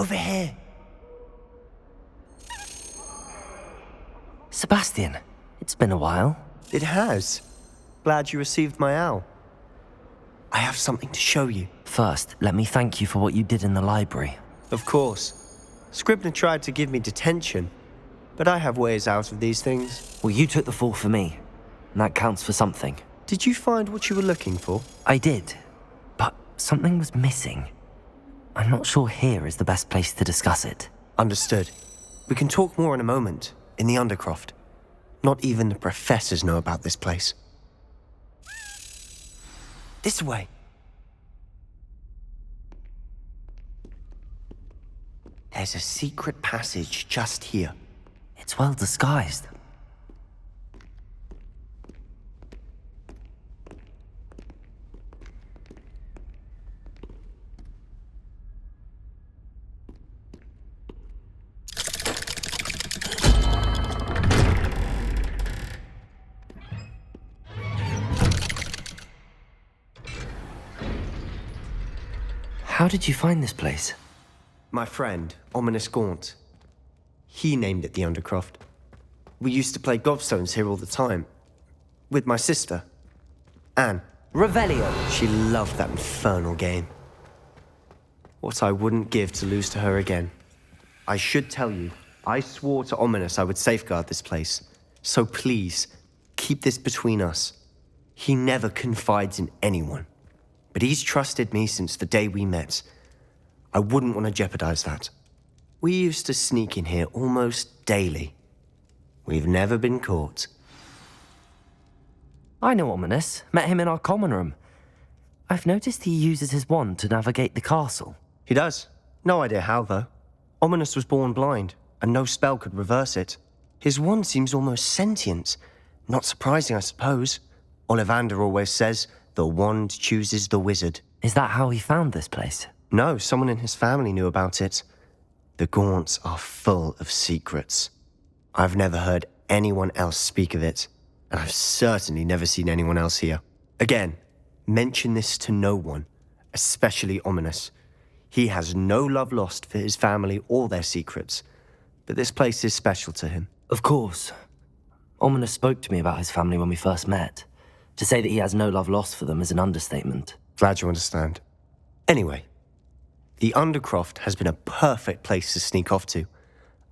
Over here. Sebastian, it's been a while. It has. Glad you received my owl. I have something to show you. First, let me thank you for what you did in the library. Of course. Scribner tried to give me detention, but I have ways out of these things. Well, you took the fall for me, and that counts for something. Did you find what you were looking for? I did, but something was missing. I'm not sure here is the best place to discuss it. Understood. We can talk more in a moment, in the Undercroft. Not even the professors know about this place. This way. There's a secret passage just here. It's well disguised. How did you find this place? My friend, Ominous Gaunt. He named it the Undercroft. We used to play gobstones here all the time. With my sister, Anne. Revelio. She loved that infernal game. What I wouldn't give to lose to her again. I should tell you, I swore to Ominous I would safeguard this place. So please, keep this between us. He never confides in anyone. But he's trusted me since the day we met. I wouldn't want to jeopardize that. We used to sneak in here almost daily. We've never been caught. I know Ominous. Met him in our common room. I've noticed he uses his wand to navigate the castle. He does. No idea how, though. Ominous was born blind, and no spell could reverse it. His wand seems almost sentient. Not surprising, I suppose. Ollivander always says, the wand chooses the wizard. Is that how he found this place? No, someone in his family knew about it. The Gaunts are full of secrets. I've never heard anyone else speak of it, and I've certainly never seen anyone else here. Again, mention this to no one, especially Ominous. He has no love lost for his family or their secrets, but this place is special to him. Of course. Ominous spoke to me about his family when we first met. To say that he has no love lost for them is an understatement. Glad you understand. Anyway, the Undercroft has been a perfect place to sneak off to,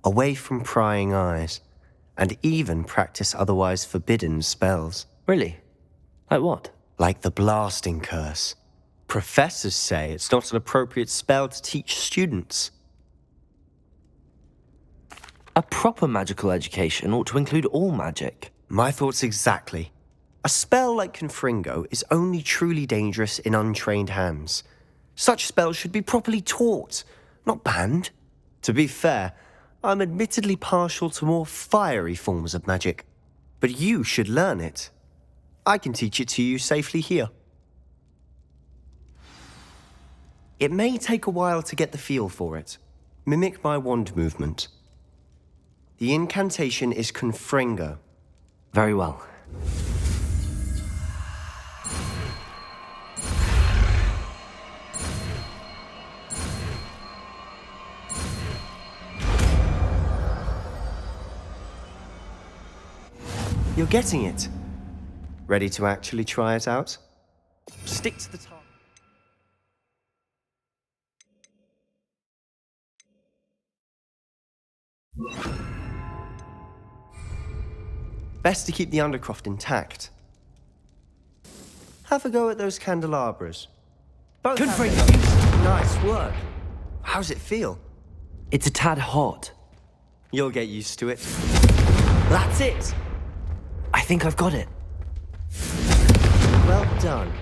away from prying eyes, and even practice otherwise forbidden spells. Really? Like what? Like the blasting curse. Professors say it's not an appropriate spell to teach students. A proper magical education ought to include all magic. My thoughts exactly. A spell like Confringo is only truly dangerous in untrained hands. Such spells should be properly taught, not banned. To be fair, I'm admittedly partial to more fiery forms of magic. But you should learn it. I can teach it to you safely here. It may take a while to get the feel for it. Mimic my wand movement. The incantation is Confringo. Very well. You're getting it. Ready to actually try it out? Stick to the target. Best to keep the Undercroft intact. Have a go at those candelabras. Both Confringo. Nice work. How's it feel? It's a tad hot. You'll get used to it. That's it. I think I've got it. Well done.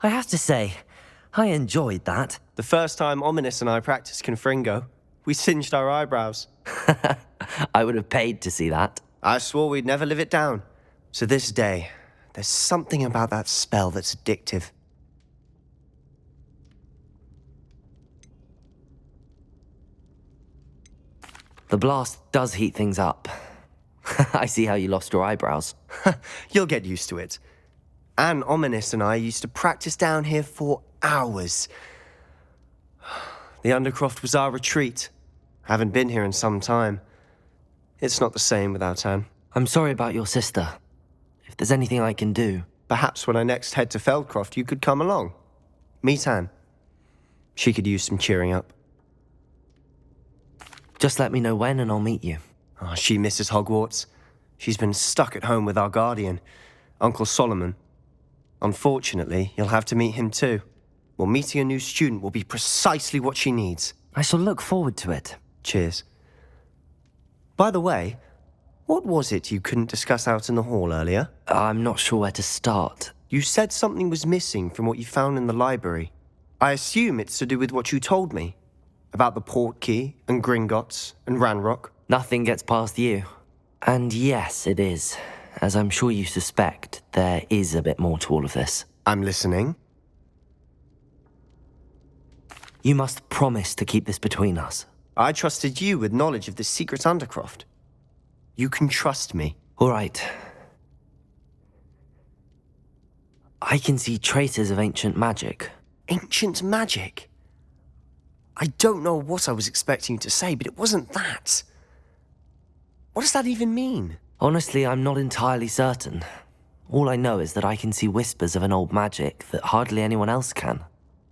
I have to say, I enjoyed that. The first time Ominous and I practiced Confringo, we singed our eyebrows. I would have paid to see that. I swore we'd never live it down. To this day, there's something about that spell that's addictive. The blast does heat things up. I see how you lost your eyebrows. You'll get used to it. Anne Ominous and I used to practice down here for hours. The Undercroft was our retreat. Haven't been here in some time. It's not the same without Anne. I'm sorry about your sister. If there's anything I can do... Perhaps when I next head to Feldcroft, you could come along. Meet Anne. She could use some cheering up. Just let me know when and I'll meet you. Oh, she misses Hogwarts. She's been stuck at home with our guardian, Uncle Solomon. Unfortunately, you'll have to meet him too. Well, meeting a new student will be precisely what she needs. I shall look forward to it. Cheers. By the way, what was it you couldn't discuss out in the hall earlier? I'm not sure where to start. You said something was missing from what you found in the library. I assume it's to do with what you told me. About the Portkey, and Gringotts, and Ranrock. Nothing gets past you. And yes, it is. As I'm sure you suspect, there is a bit more to all of this. I'm listening. You must promise to keep this between us. I trusted you with knowledge of the secret Undercroft. You can trust me. All right. I can see traces of ancient magic. Ancient magic? I don't know what I was expecting you to say, but it wasn't that. What does that even mean? Honestly, I'm not entirely certain. All I know is that I can see whispers of an old magic that hardly anyone else can.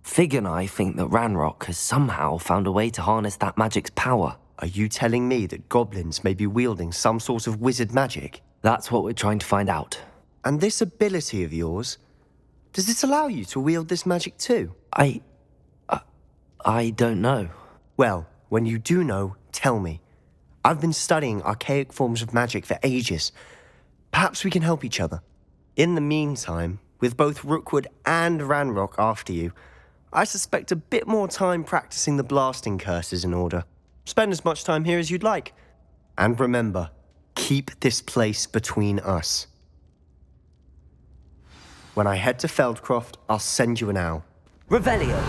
Fig and I think that Ranrock has somehow found a way to harness that magic's power. Are you telling me that goblins may be wielding some sort of wizard magic? That's what we're trying to find out. And this ability of yours, does it allow you to wield this magic too? I don't know. Well, when you do know, tell me. I've been studying archaic forms of magic for ages. Perhaps we can help each other. In the meantime, with both Rookwood and Ranrock after you, I suspect a bit more time practicing the blasting curse is in order. Spend as much time here as you'd like. And remember, keep this place between us. When I head to Feldcroft, I'll send you an owl. Revelio!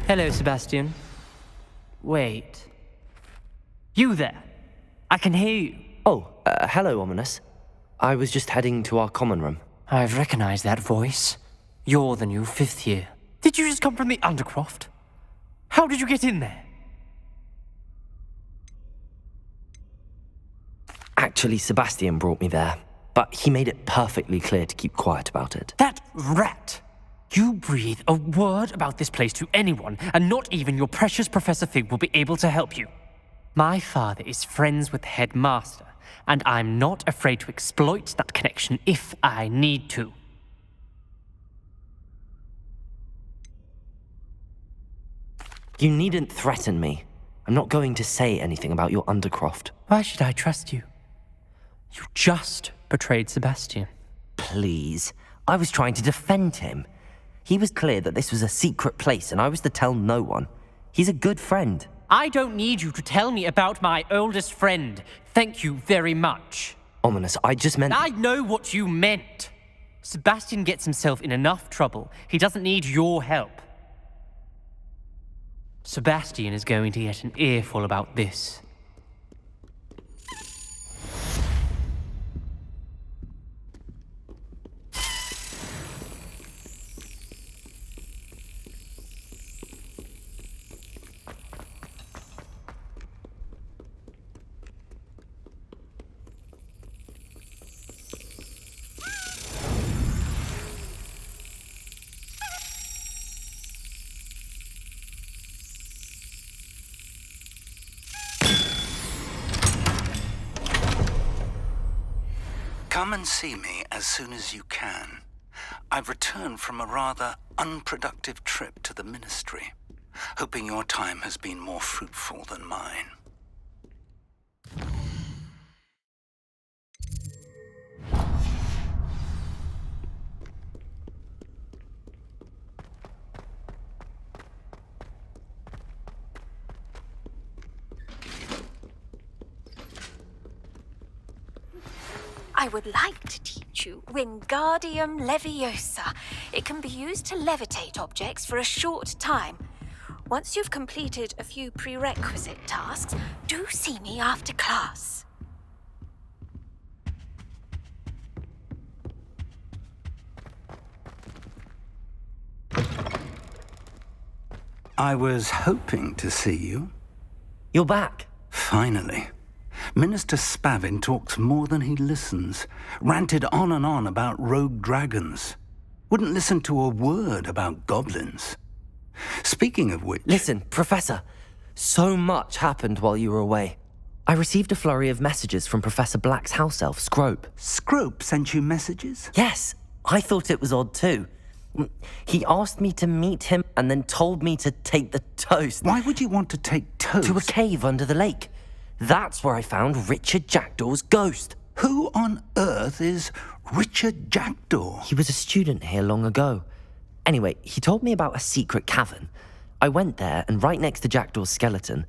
Hello, Sebastian. Wait. You there? I can hear you. Oh, hello, Ominous. I was just heading to our common room. I've recognized that voice. You're the new fifth year. Did you just come from the Undercroft? How did you get in there? Actually, Sebastian brought me there, but he made it perfectly clear to keep quiet about it. That rat! You breathe a word about this place to anyone, and not even your precious Professor Fig will be able to help you. My father is friends with the headmaster, and I'm not afraid to exploit that connection if I need to. You needn't threaten me. I'm not going to say anything about your Undercroft. Why should I trust you? You just betrayed Sebastian. Please. I was trying to defend him. He was clear that this was a secret place and I was to tell no one. He's a good friend. I don't need you to tell me about my oldest friend. Thank you very much. Ominous, I just meant... I know what you meant. Sebastian gets himself in enough trouble. He doesn't need your help. Sebastian is going to get an earful about this. Come and see me as soon as you can. I've returned from a rather unproductive trip to the Ministry, hoping your time has been more fruitful than mine. I would like to teach you Wingardium Leviosa. It can be used to levitate objects for a short time. Once you've completed a few prerequisite tasks, do see me after class. I was hoping to see you. You're back. Finally. Minister Spavin talks more than he listens. Ranted on and on about rogue dragons. Wouldn't listen to a word about goblins. Speaking of which... Listen, Professor. So much happened while you were away. I received a flurry of messages from Professor Black's house elf, Scrope. Scrope sent you messages? Yes, I thought it was odd too. He asked me to meet him and then told me to take the toast. Why would you want to take toast? To a cave under the lake. That's where I found Richard Jackdaw's ghost. Who on earth is Richard Jackdaw? He was a student here long ago. Anyway, he told me about a secret cavern. I went there, and right next to Jackdaw's skeleton,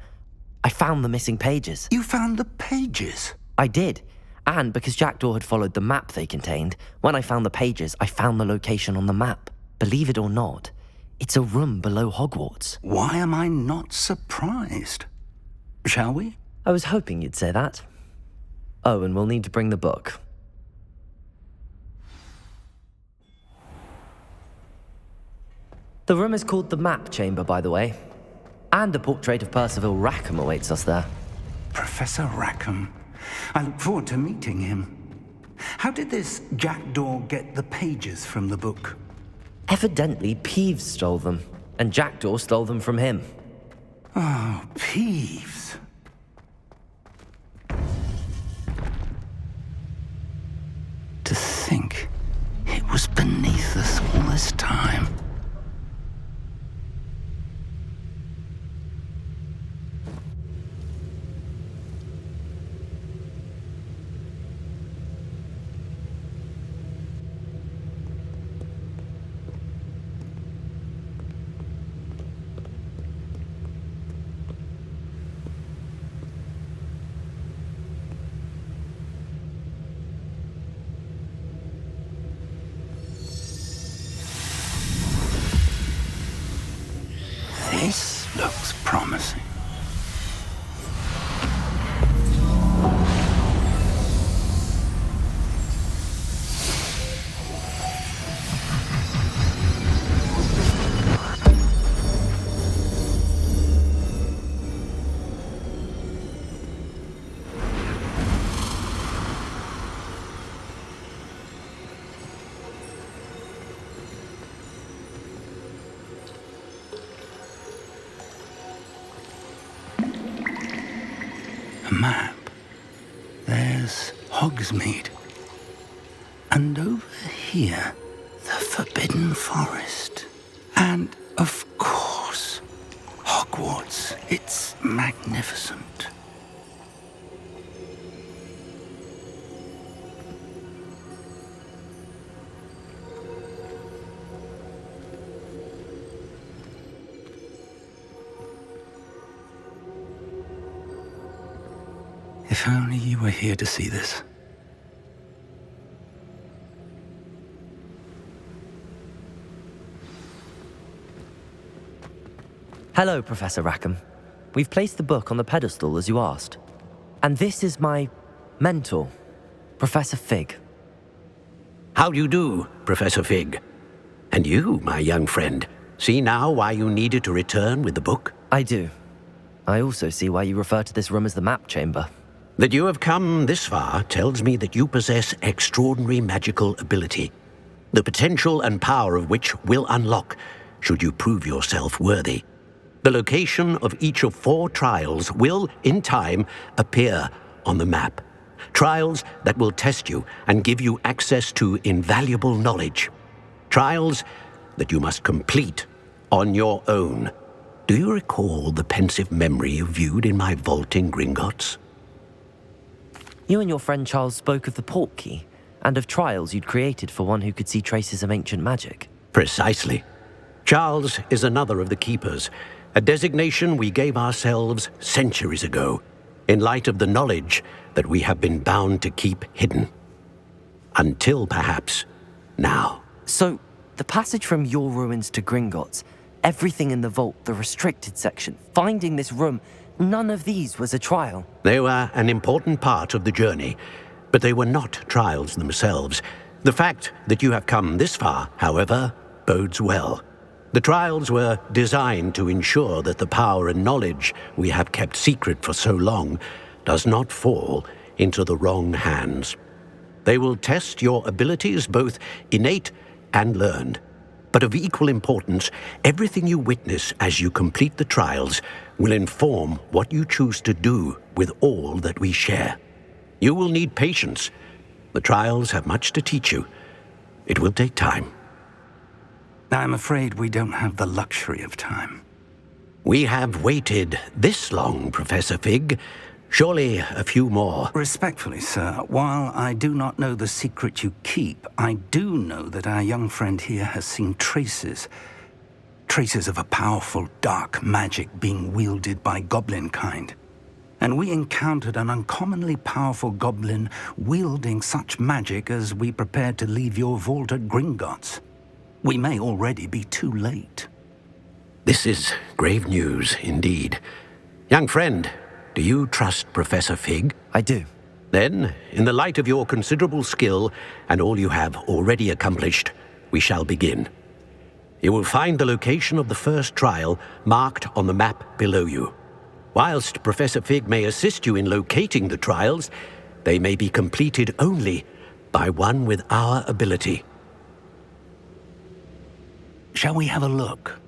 I found the missing pages. You found the pages? I did. And because Jackdaw had followed the map they contained, when I found the pages, I found the location on the map. Believe it or not, it's a room below Hogwarts. Why am I not surprised? Shall we? I was hoping you'd say that. Oh, and we'll need to bring the book. The room is called the Map Chamber, by the way. And a portrait of Percival Rackham awaits us there. Professor Rackham. I look forward to meeting him. How did this Jackdaw get the pages from the book? Evidently, Peeves stole them, and Jackdaw stole them from him. Oh, Peeves. To think it was beneath us all this time. This looks promising. A map. There's Hogsmeade. And over here, the Forbidden Forest. And, of course, Hogwarts. It's magnificent. If only you were here to see this. Hello, Professor Rackham. We've placed the book on the pedestal as you asked. And this is my mentor, Professor Fig. How do you do, Professor Fig? And you, my young friend, see now why you needed to return with the book? I do. I also see why you refer to this room as the Map Chamber. That you have come this far tells me that you possess extraordinary magical ability, the potential and power of which will unlock should you prove yourself worthy. The location of each of 4 trials will, in time, appear on the map. Trials that will test you and give you access to invaluable knowledge. Trials that you must complete on your own. Do you recall the pensive memory you viewed in my vault in Gringotts? You and your friend Charles spoke of the Portkey, and of trials you'd created for one who could see traces of ancient magic. Precisely. Charles is another of the Keepers, a designation we gave ourselves centuries ago, in light of the knowledge that we have been bound to keep hidden. Until perhaps now. So, the passage from your ruins to Gringotts, everything in the vault, the restricted section, finding this room, none of these was a trial. They were an important part of the journey, but they were not trials themselves. The fact that you have come this far, however, bodes well. The trials were designed to ensure that the power and knowledge we have kept secret for so long does not fall into the wrong hands. They will test your abilities, both innate and learned. But of equal importance, everything you witness as you complete the trials will inform what you choose to do with all that we share. You will need patience. The trials have much to teach you. It will take time. I'm afraid we don't have the luxury of time. We have waited this long, Professor Fig. Surely a few more. Respectfully, sir, while I do not know the secret you keep, I do know that our young friend here has seen traces of a powerful dark magic being wielded by goblin kind. And we encountered an uncommonly powerful goblin wielding such magic as we prepared to leave your vault at Gringotts. We may already be too late. This is grave news indeed. Young friend, do you trust Professor Fig? I do. Then, in the light of your considerable skill and all you have already accomplished, we shall begin. You will find the location of the first trial marked on the map below you. Whilst Professor Fig may assist you in locating the trials, they may be completed only by one with our ability. Shall we have a look?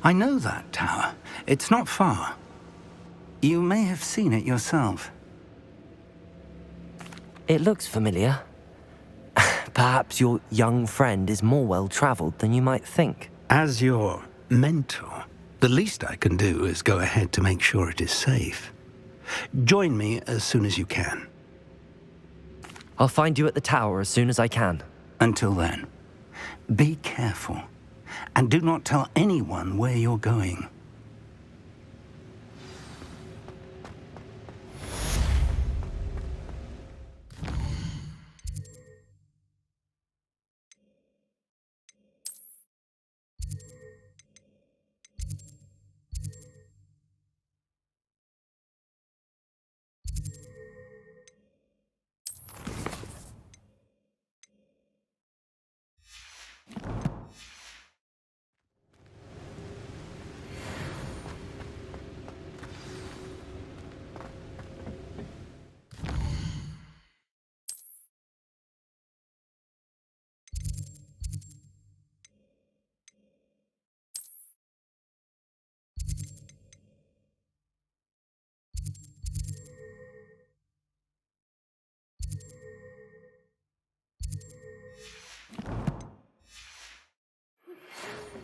I know that tower. It's not far. You may have seen it yourself. It looks familiar. Perhaps your young friend is more well-traveled than you might think. As your mentor, the least I can do is go ahead to make sure it is safe. Join me as soon as you can. I'll find you at the tower as soon as I can. Until then, be careful, and do not tell anyone where you're going.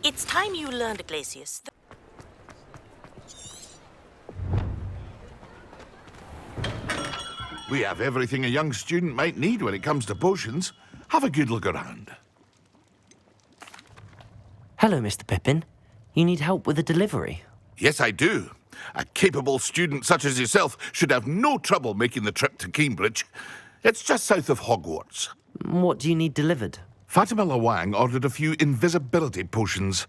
It's time you learned, Glacius. We have everything a young student might need when it comes to potions. Have a good look around. Hello, Mr. Pippin. You need help with a delivery? Yes, I do. A capable student such as yourself should have no trouble making the trip to Cambridge. It's just south of Hogwarts. What do you need delivered? Fatimah Lawang ordered a few invisibility potions.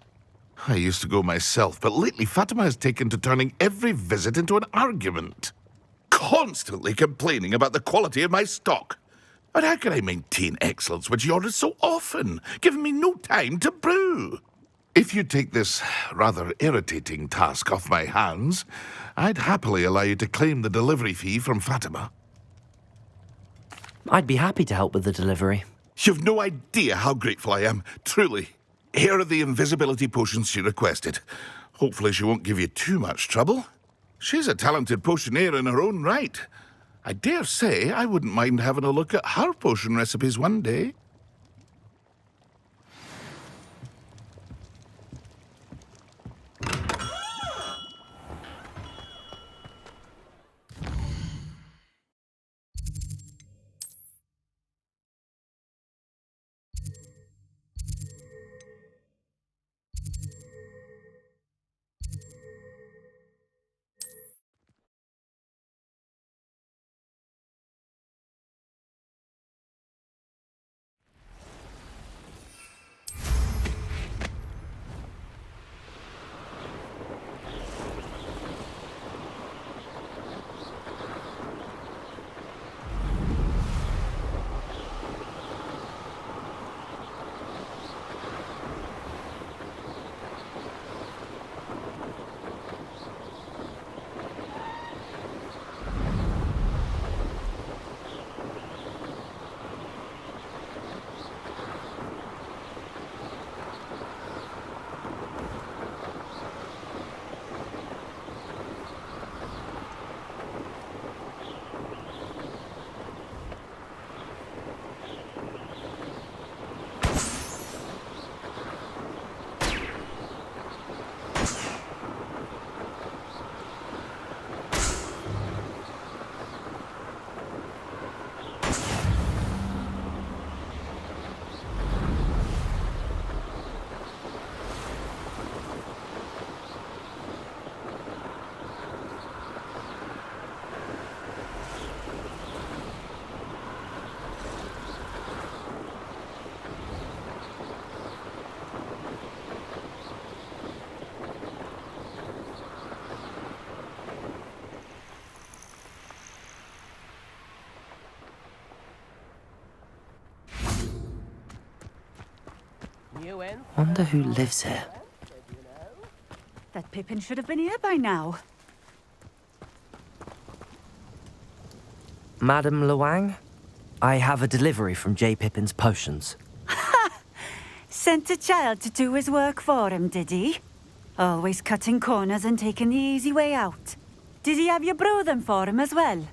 I used to go myself, but lately Fatimah has taken to turning every visit into an argument. Constantly complaining about the quality of my stock. But how can I maintain excellence when she orders so often, giving me no time to brew? If you take this rather irritating task off my hands, I'd happily allow you to claim the delivery fee from Fatimah. I'd be happy to help with the delivery. You've no idea how grateful I am, truly. Here are the invisibility potions she requested. Hopefully she won't give you too much trouble. She's a talented potioneer in her own right. I dare say I wouldn't mind having a look at her potion recipes one day. Wonder who lives here. That Pippin should have been here by now. Madam Lawang? I have a delivery from J. Pippin's potions. Sent a child to do his work for him, did he? Always cutting corners and taking the easy way out. Did he have you brew them for him as well?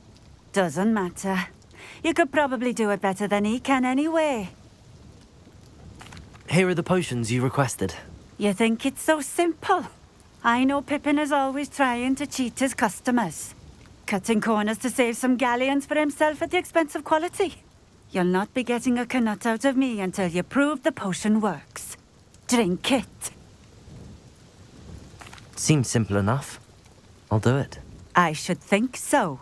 Doesn't matter. You could probably do it better than he can anyway. Here are the potions you requested. You think it's so simple? I know Pippin is always trying to cheat his customers. Cutting corners to save some galleons for himself at the expense of quality. You'll not be getting a canut out of me until you prove the potion works. Drink it. Seems simple enough. I'll do it. I should think so.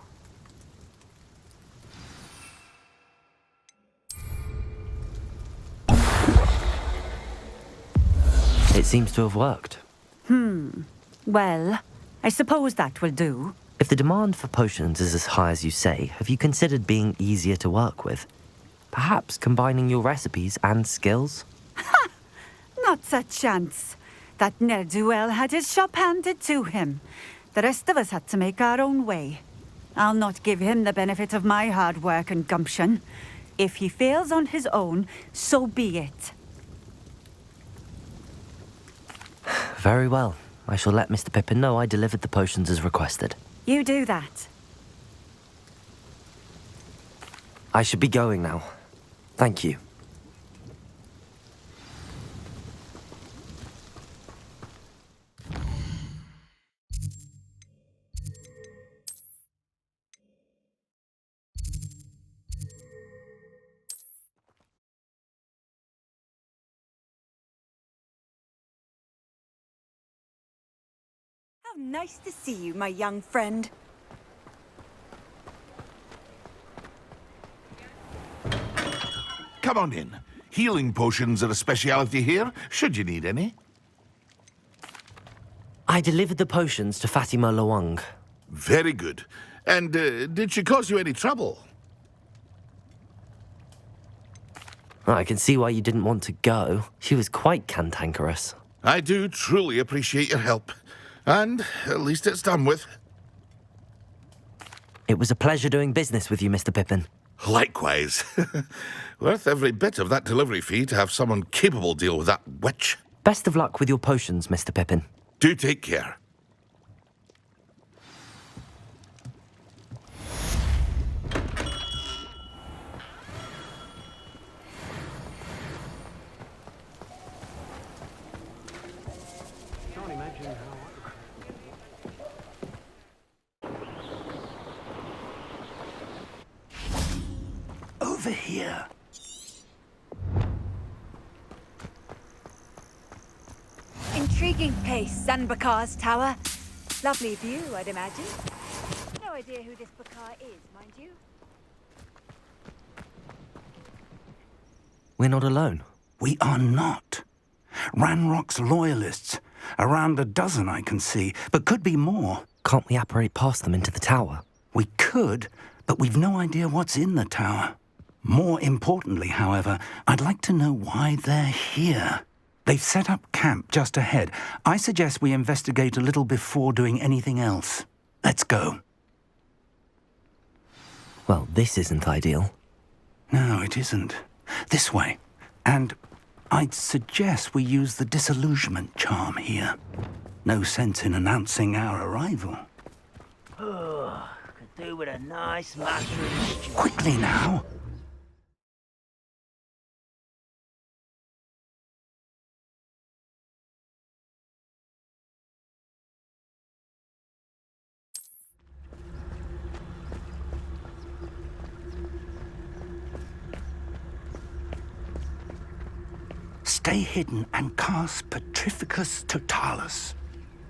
It seems to have worked. Well, I suppose that will do. If the demand for potions is as high as you say, have you considered being easier to work with? Perhaps combining your recipes and skills? Not a chance. That ne'er-do-well had his shop handed to him. The rest of us had to make our own way. I'll not give him the benefit of my hard work and gumption. If he fails on his own, so be it. Very well. I shall let Mr. Pippin know I delivered the potions as requested. You do that. I should be going now. Thank you. How nice to see you, my young friend. Come on in. Healing potions are a speciality here, should you need any. I delivered the potions to Fatimah Lawang. Very good. And did she cause you any trouble? I can see why you didn't want to go. She was quite cantankerous. I do truly appreciate your help. And at least it's done with. It was a pleasure doing business with you, Mr. Pippin. Likewise. Worth every bit of that delivery fee to have someone capable deal with that witch. Best of luck with your potions, Mr. Pippin. Do take care. Over here. Intriguing place, Zanbakar's tower. Lovely view, I'd imagine. No idea who this Bakar is, mind you. We're not alone. We are not. Ranrock's loyalists. Around a dozen I can see, but could be more. Can't we apparate past them into the tower? We could, but we've no idea what's in the tower. More importantly, however, I'd like to know why they're here. They've set up camp just ahead. I suggest we investigate a little before doing anything else. Let's go. Well, this isn't ideal. No, it isn't. This way. And I'd suggest we use the disillusionment charm here. No sense in announcing our arrival. Oh, could do with a nice mushroom stew. Quickly now. Stay hidden and cast Petrificus Totalis.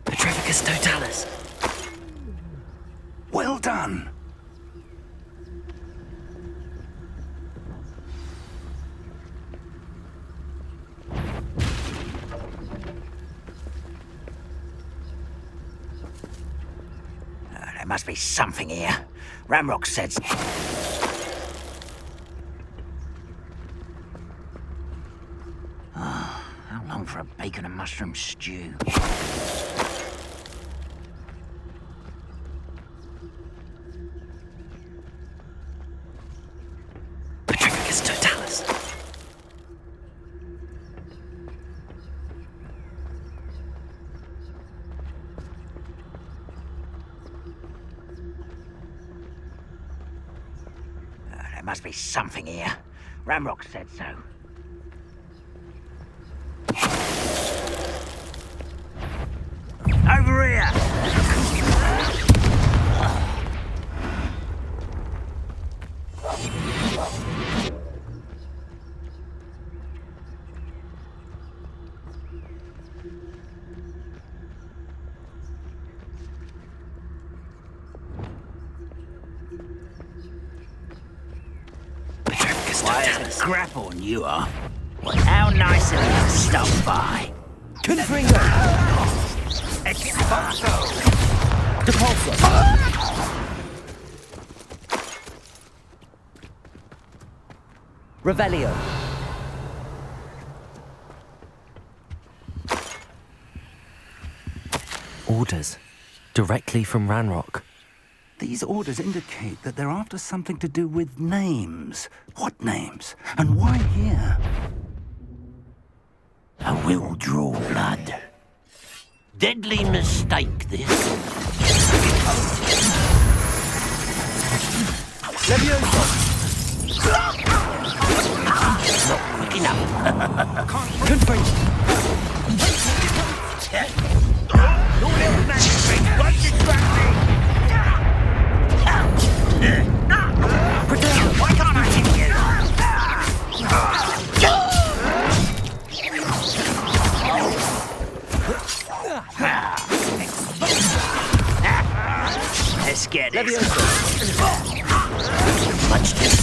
Petrificus Totalis. Well done. There must be something here. Ramrock said... chicken and mushroom stew. Petrificus totalis. There must be something here. Ramrock said so. Over here! Why, there's a grapple and you are. Well, how nice of you to stop by. Confringo! Expulso! Depulso! Revelio. Orders. Directly from Ranrock. These orders indicate that they're after something to do with names. What names? And why here? I will draw blood. Deadly mistake, this. Not quick enough. Confringo. Your little magic thing won't distract me! Why can't I hit you? Let's get it. Much this.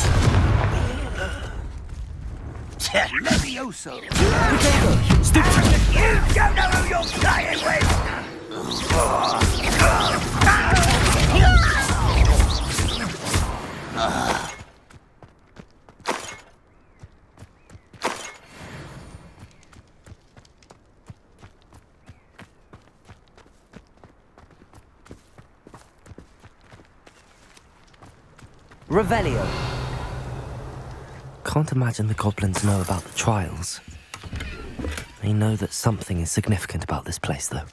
Levioso! You don't know who you're playing with! Revelio. Can't imagine the goblins know about the trials. They know that something is significant about this place, though.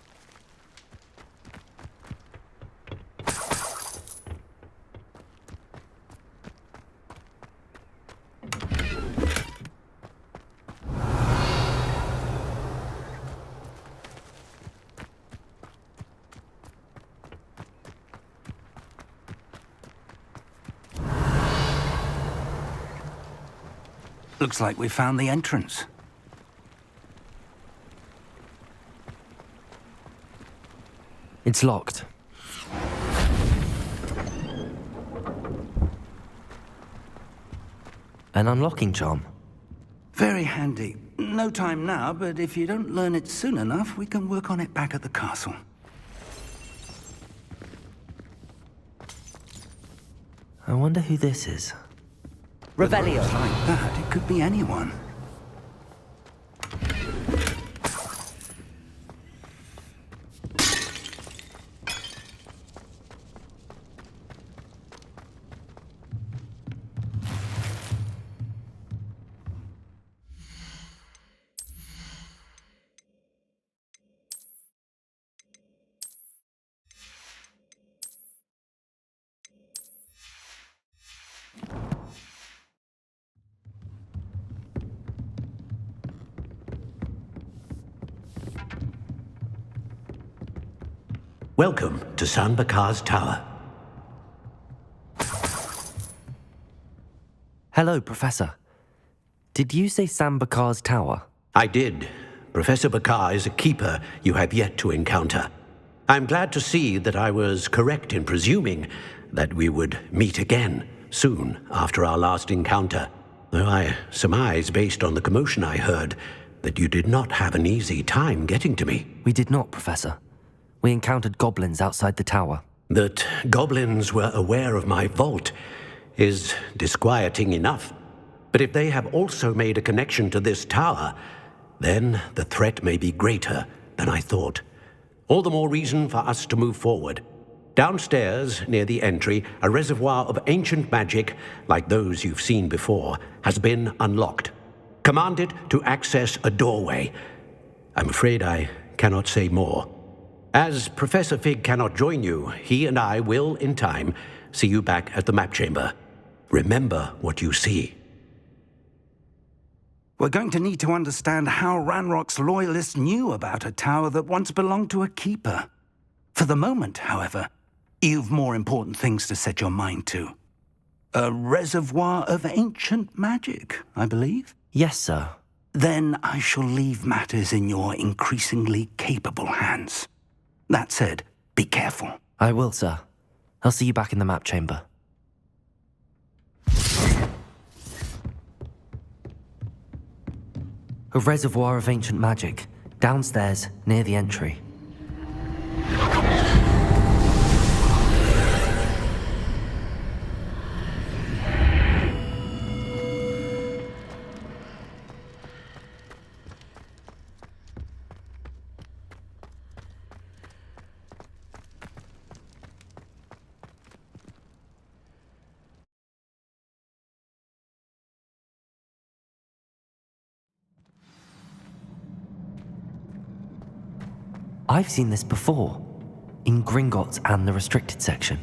Looks like we found the entrance. It's locked. An unlocking charm. Very handy. No time now, but if you don't learn it soon enough, we can work on it back at the castle. I wonder who this is. Revelio. Like that, it could be anyone. Welcome to San Bakar's Tower. Hello, Professor. Did you say San Bakar's Tower? I did. Professor Bakar is a keeper you have yet to encounter. I'm glad to see that I was correct in presuming that we would meet again soon after our last encounter, though I surmise, based on the commotion I heard, that you did not have an easy time getting to me. We did not, Professor. We encountered goblins outside the tower. That goblins were aware of my vault is disquieting enough. But if they have also made a connection to this tower, then the threat may be greater than I thought. All the more reason for us to move forward. Downstairs, near the entry, a reservoir of ancient magic, like those you've seen before, has been unlocked. Command it to access a doorway. I'm afraid I cannot say more. As Professor Fig cannot join you, he and I will, in time, see you back at the map chamber. Remember what you see. We're going to need to understand how Ranrock's loyalists knew about a tower that once belonged to a keeper. For the moment, however, you've more important things to set your mind to. A reservoir of ancient magic, I believe? Yes, sir. Then I shall leave matters in your increasingly capable hands. That said, be careful. I will, sir. I'll see you back in the map chamber. A reservoir of ancient magic, downstairs, near the entry. I've seen this before, in Gringotts and the restricted section.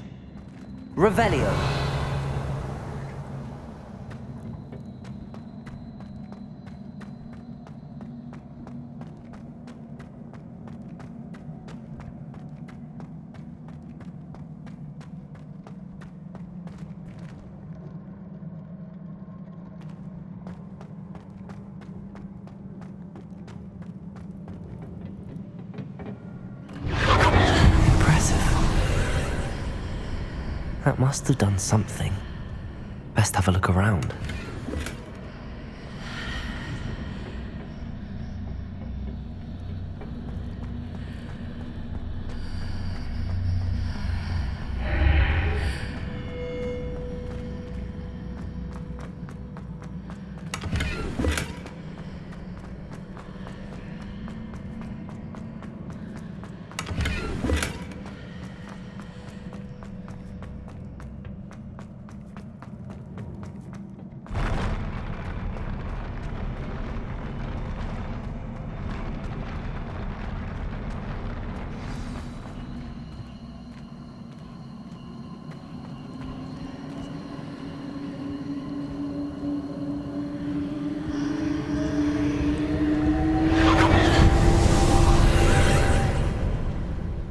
Revelio! That must have done something. Best have a look around.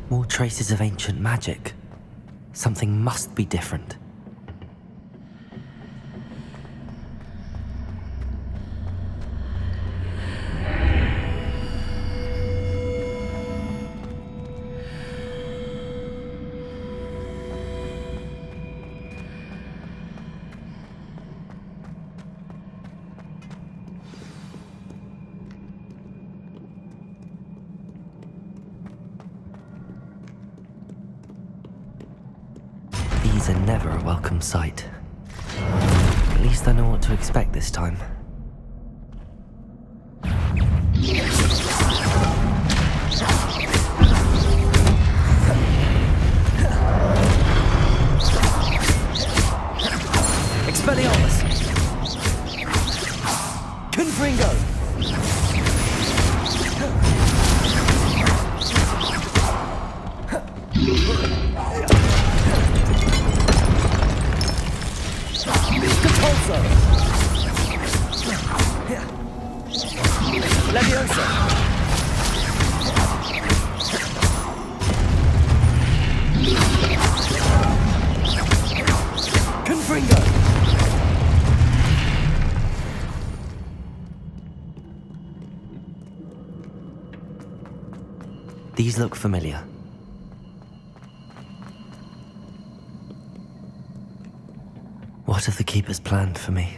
More traces of ancient magic. Something must be different. These are never a welcome sight. At least I know what to expect this time. Expelliarmus! Confringo! Leviosa! Confringo! These look familiar. What have the Keepers planned for me?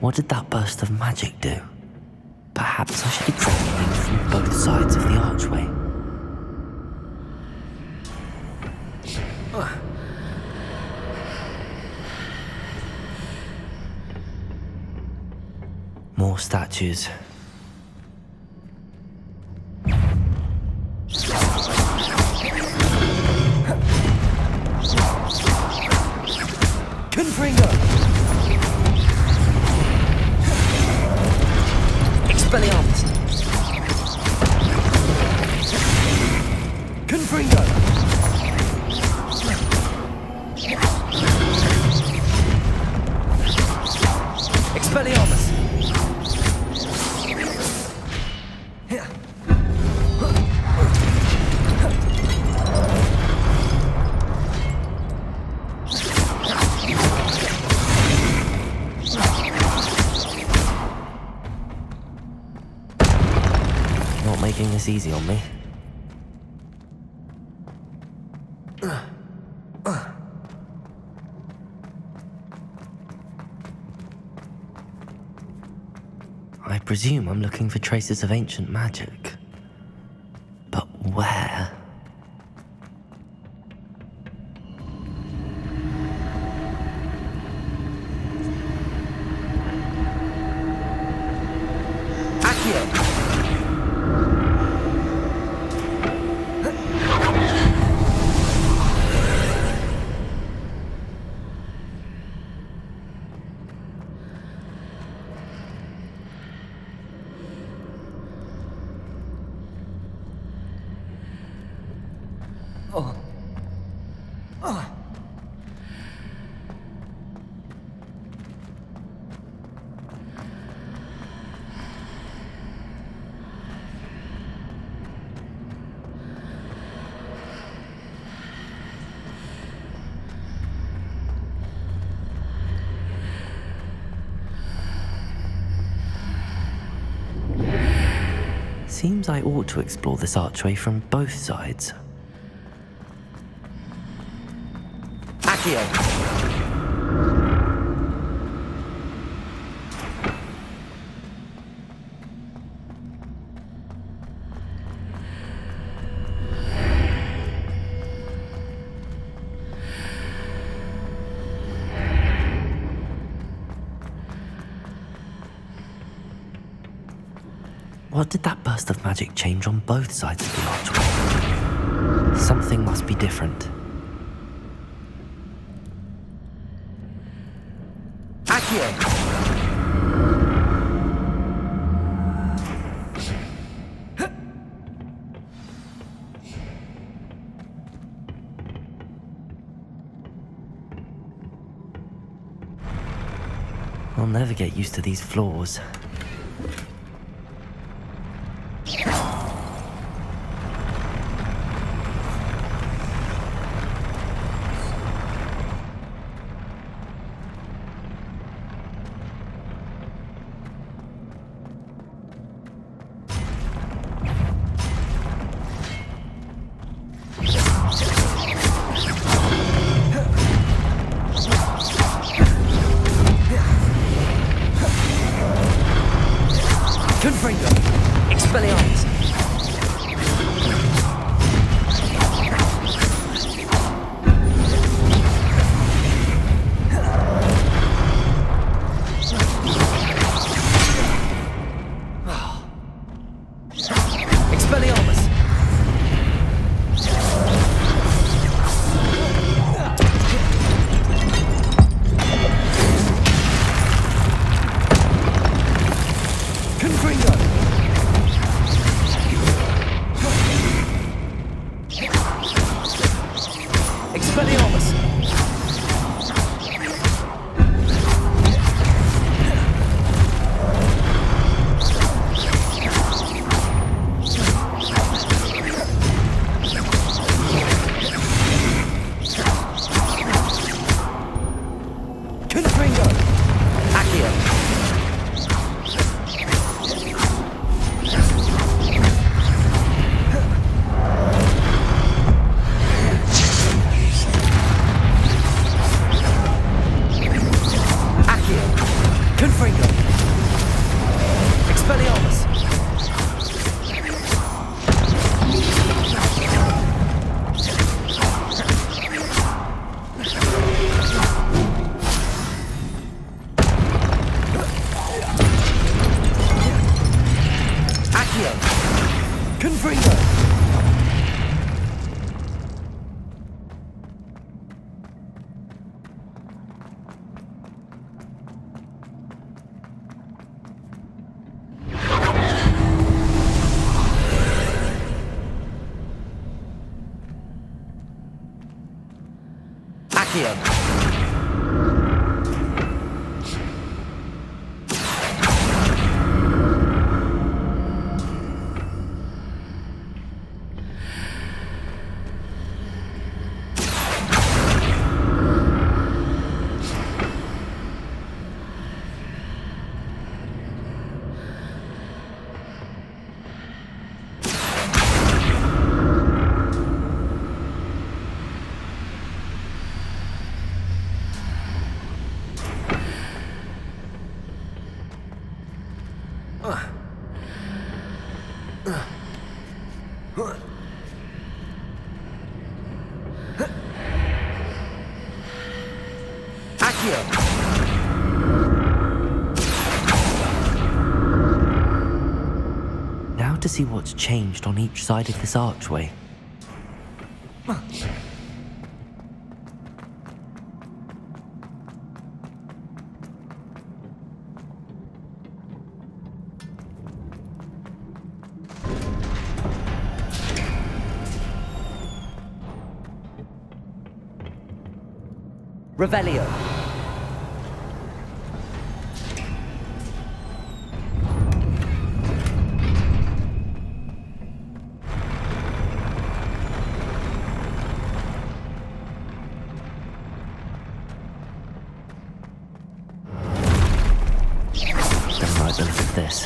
What did that burst of magic do? Perhaps I should examine it from both sides of the archway. More statues. Confringo! Expelliarmus! Confringo! Expelliarmus! Not making this easy on me. I presume I'm looking for traces of ancient magic. But where? Seems I ought to explore this archway from both sides. Accio! What did that burst of magic change on both sides of the archway? Something must be different. Accio! I'll never get used to these floors. Confringo! Expelliarmus! Expelliarmus! Confringo! Expelliarmus! Confringo! Accio! Confringo! Expelliarmus! Accio! Confringo! Accio! Accio! Now to see what's changed on each side of this archway. Revelio. Don't like the look of this.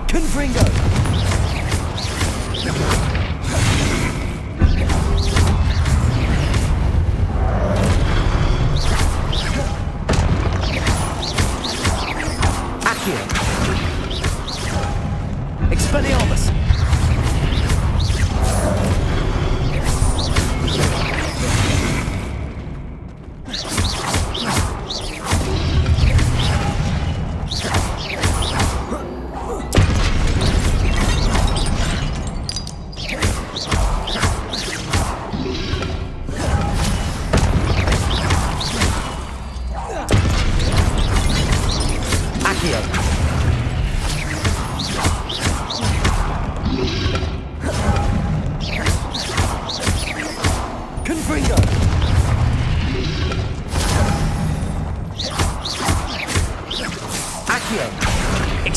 Confringo! Expelliarmus!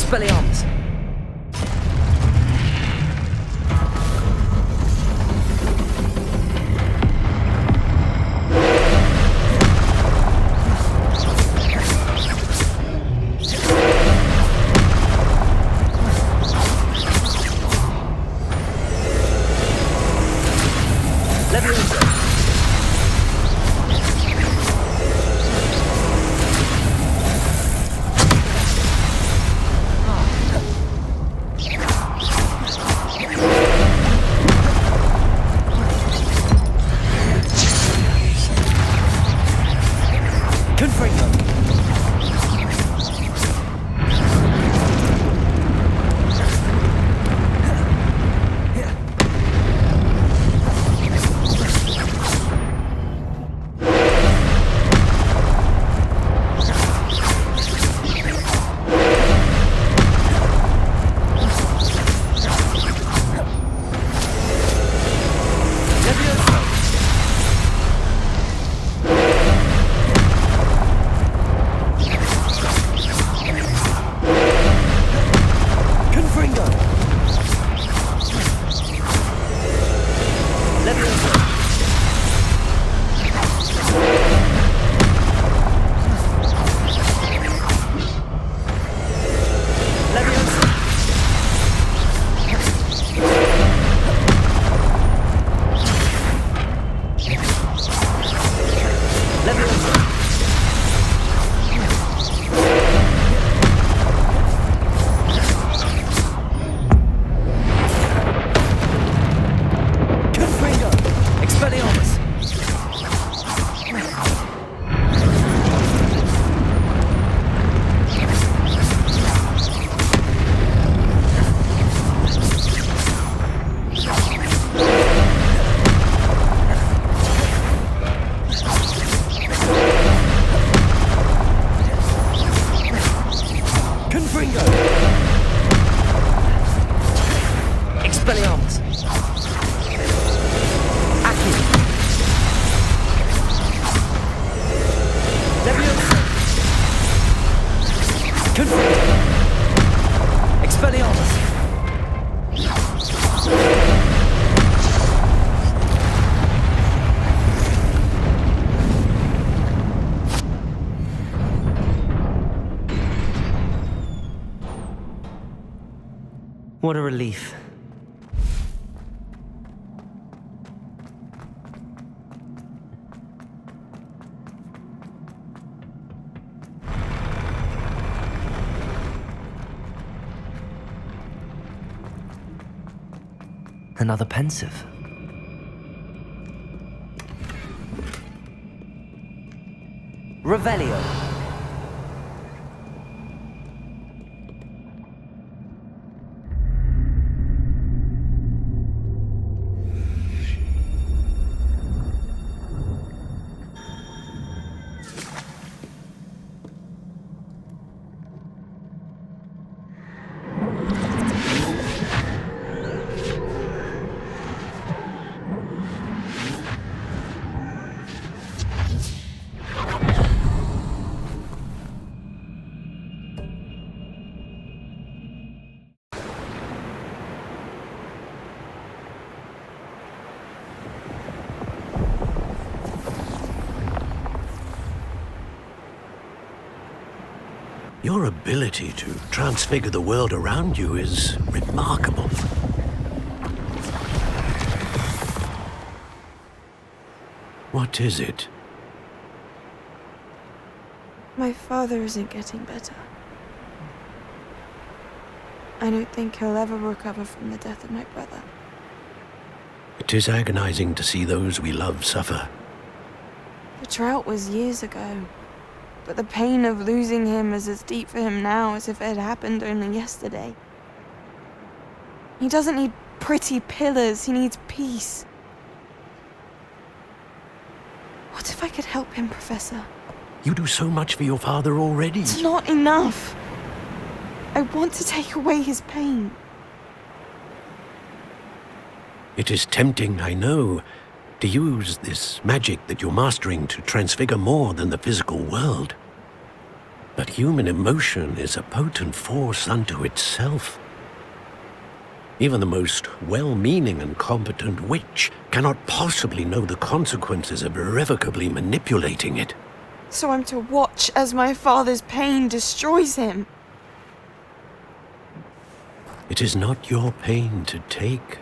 Expelliarmus! What a relief. Another Pensieve. Revelio. Your ability to transfigure the world around you is remarkable. What is it? My father isn't getting better. I don't think he'll ever recover from the death of my brother. It is agonizing to see those we love suffer. The drought was years ago, but the pain of losing him is as deep for him now as if it had happened only yesterday. He doesn't need pretty pillars, he needs peace. What if I could help him, Professor? You do so much for your father already. It's not enough. I want to take away his pain. It is tempting, I know, to use this magic that you're mastering to transfigure more than the physical world. But human emotion is a potent force unto itself. Even the most well-meaning and competent witch cannot possibly know the consequences of irrevocably manipulating it. So I'm to watch as my father's pain destroys him. It is not your pain to take.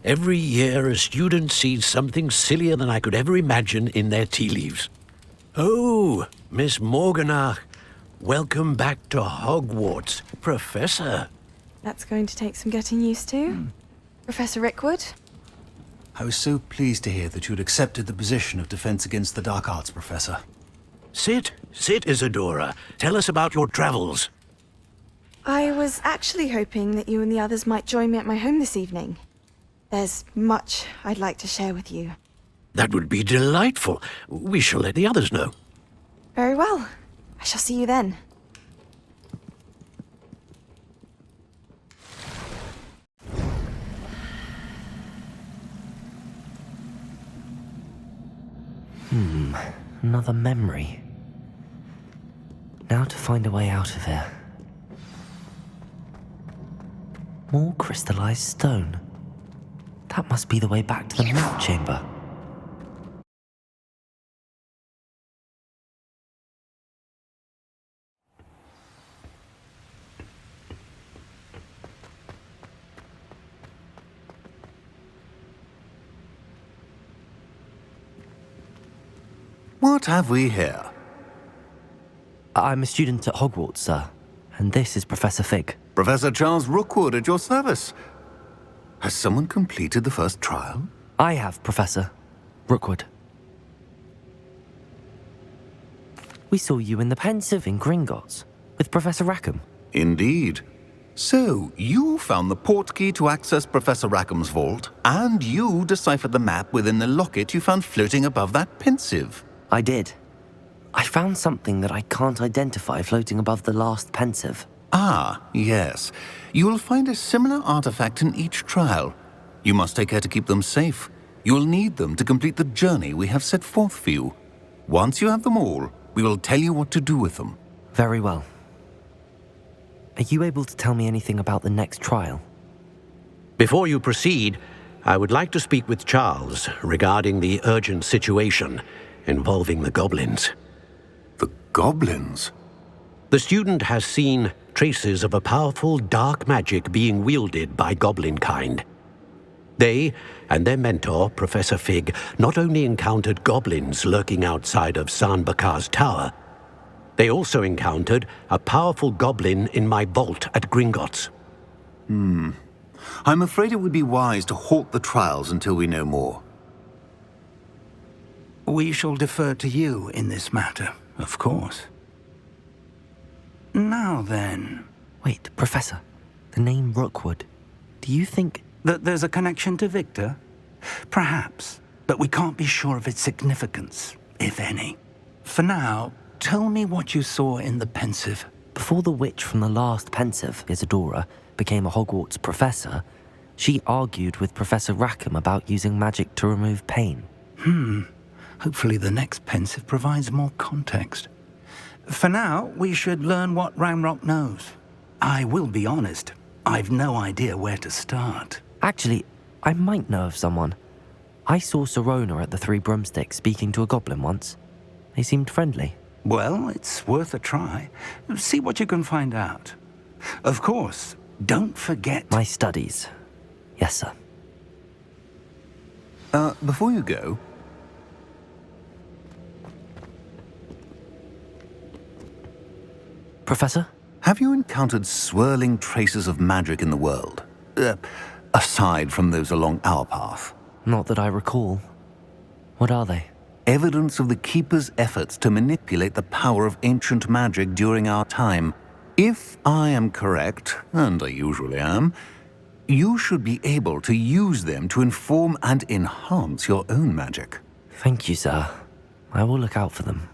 Every year, a student sees something sillier than I could ever imagine in their tea leaves. Oh, Miss Morganach, welcome back to Hogwarts, Professor. That's going to take some getting used to. Professor Rickwood? I was so pleased to hear that you'd accepted the position of Defense Against the Dark Arts, Professor. Sit, Isadora. Tell us about your travels. I was actually hoping that you and the others might join me at my home this evening. There's much I'd like to share with you. That would be delightful. We shall let the others know. Very well. I shall see you then. Another memory. Now to find a way out of here. More crystallized stone. That must be the way back to the map chamber. What have we here? I'm a student at Hogwarts, sir, and this is Professor Fig. Professor Charles Rookwood at your service. Has someone completed the first trial? I have, Professor Rookwood. We saw you in the Pensieve in Gringotts with Professor Rackham. Indeed. So, you found the portkey to access Professor Rackham's vault, and you deciphered the map within the locket you found floating above that Pensieve. I did. I found something that I can't identify floating above the last Pensieve. Ah, yes. You will find a similar artifact in each trial. You must take care to keep them safe. You will need them to complete the journey we have set forth for you. Once you have them all, we will tell you what to do with them. Very well. Are you able to tell me anything about the next trial? Before you proceed, I would like to speak with Charles regarding the urgent situation involving the goblins. The goblins? The student has seen traces of a powerful dark magic being wielded by goblin kind. They and their mentor, Professor Fig, not only encountered goblins lurking outside of San Bakar's tower, they also encountered a powerful goblin in my vault at Gringotts. I'm afraid it would be wise to halt the trials until we know more. We shall defer to you in this matter, of course. Now then... Wait, Professor. The name Rookwood. Do you think... that there's a connection to Victor? Perhaps, but we can't be sure of its significance, if any. For now, tell me what you saw in the Pensieve. Before the witch from the last Pensieve, Isadora, became a Hogwarts professor, she argued with Professor Rackham about using magic to remove pain. Hopefully the next Pensieve provides more context. For now, we should learn what Ranrock knows. I will be honest, I've no idea where to start. Actually, I might know of someone. I saw Serona at the Three Broomsticks speaking to a goblin once. They seemed friendly. Well, it's worth a try. See what you can find out. Of course, don't forget... My studies. Yes, sir. Before you go... Professor? Have you encountered swirling traces of magic in the world? Aside from those along our path? Not that I recall. What are they? Evidence of the Keeper's efforts to manipulate the power of ancient magic during our time. If I am correct, and I usually am, you should be able to use them to inform and enhance your own magic. Thank you, sir. I will look out for them.